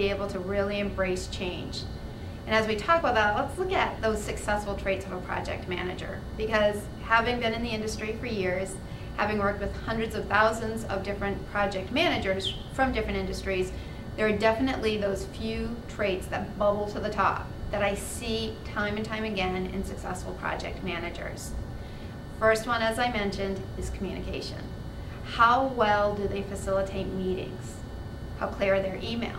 be able to really embrace change. And as we talk about that, let's look at those successful traits of a project manager, because having been in the industry for years, having worked with hundreds of thousands of different project managers from different industries, there are definitely those few traits that bubble to the top that I see time and time again in successful project managers. First one, as I mentioned, is communication. How well do they facilitate meetings? How clear are their emails?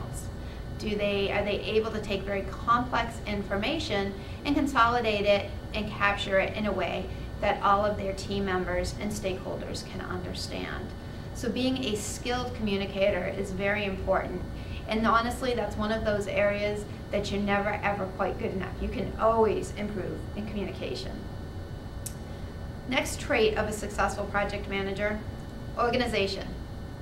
Are they able to take very complex information and consolidate it and capture it in a way that all of their team members and stakeholders can understand? So being a skilled communicator is very important. And honestly, that's one of those areas that you're never ever quite good enough. You can always improve in communication. Next trait of a successful project manager, organization.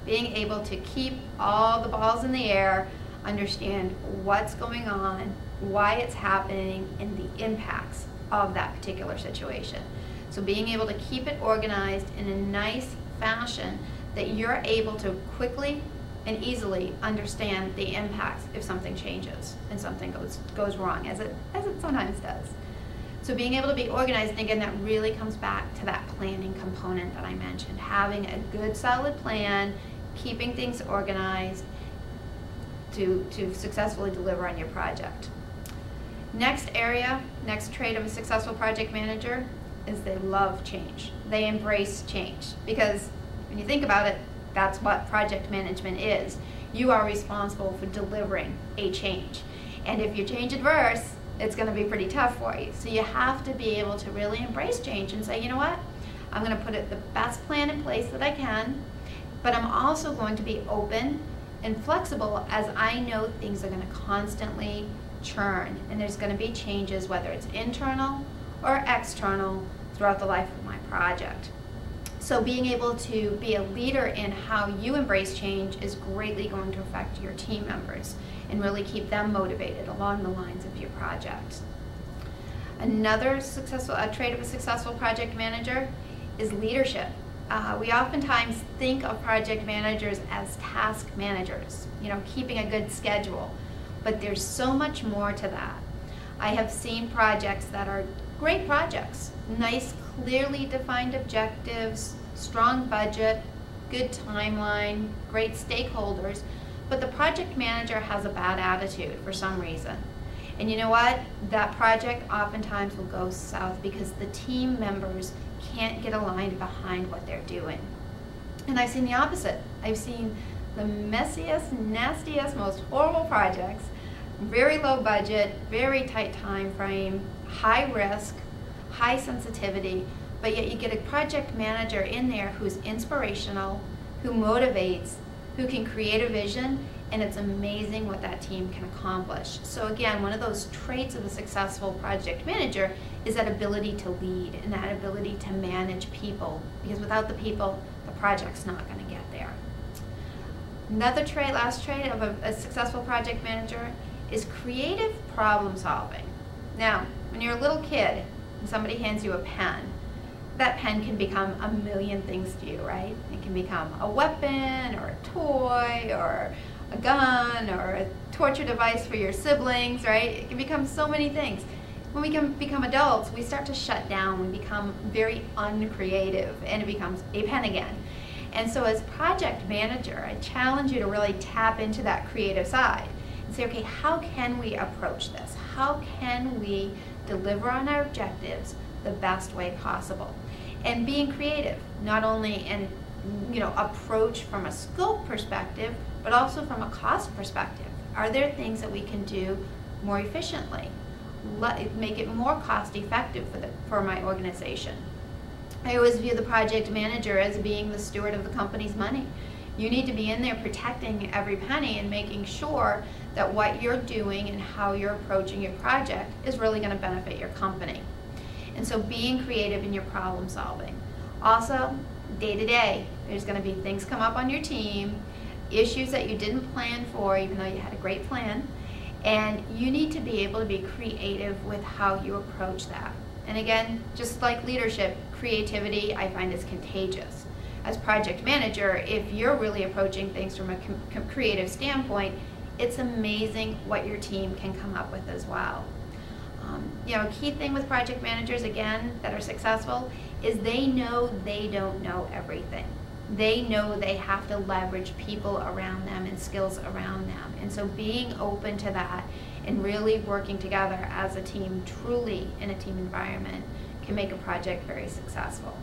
Being able to keep all the balls in the air, understand what's going on, why it's happening, and the impacts of that particular situation. So being able to keep it organized in a nice fashion that you're able to quickly and easily understand the impacts if something changes and something goes wrong, as it sometimes does. So being able to be organized, and again, that really comes back to that planning component that I mentioned. Having a good solid plan, keeping things organized to successfully deliver on your project. Next trait of a successful project manager is they love change. They embrace change, because when you think about it, that's what project management is. You are responsible for delivering a change. And if you're change adverse, it's going to be pretty tough for you. So you have to be able to really embrace change and say, you know what, I'm going to put the best plan in place that I can, but I'm also going to be open and flexible, as I know things are going to constantly churn, and there's going to be changes, whether it's internal or external, throughout the life of my project. So being able to be a leader in how you embrace change is greatly going to affect your team members and really keep them motivated along the lines of your project. Another trait of a successful project manager is leadership. We oftentimes think of project managers as task managers, keeping a good schedule, but there's so much more to that. I have seen projects that are great projects, nice, clearly defined objectives, strong budget, good timeline, great stakeholders, but the project manager has a bad attitude for some reason. And you know what? That project oftentimes will go south because the team members can't get aligned behind what they're doing. And I've seen the opposite. I've seen the messiest, nastiest, most horrible projects, very low budget, very tight time frame, high risk, high sensitivity, but yet you get a project manager in there who's inspirational, who motivates, who can create a vision, and it's amazing what that team can accomplish. So again, one of those traits of a successful project manager is that ability to lead and that ability to manage people, because without the people, the project's not going to get there. Another trait, last trait of a successful project manager is creative problem solving. Now, when you're a little kid and somebody hands you a pen, that pen can become a million things to you, right? It can become a weapon or a toy or a gun or a torture device for your siblings, right? It can become so many things. When we can become adults, we start to shut down. We become very uncreative, and it becomes a pen again. And so as project manager, I challenge you to really tap into that creative side and say, okay, how can we approach this? How can we deliver on our objectives the best way possible? And being creative, not only in approach from a scope perspective, but also from a cost perspective. Are there things that we can do more efficiently? Make it more cost effective for my organization. I always view the project manager as being the steward of the company's money. You need to be in there protecting every penny and making sure that what you're doing and how you're approaching your project is really going to benefit your company. And so being creative in your problem solving. Also, day to day, there's going to be things come up on your team, issues that you didn't plan for even though you had a great plan, and you need to be able to be creative with how you approach that. And again, just like leadership, creativity I find is contagious. As project manager, if you're really approaching things from a creative standpoint, it's amazing what your team can come up with as well. A key thing with project managers, again, that are successful is they know they don't know everything. They know they have to leverage people around them and skills around them. And so being open to that and really working together as a team, truly in a team environment, can make a project very successful.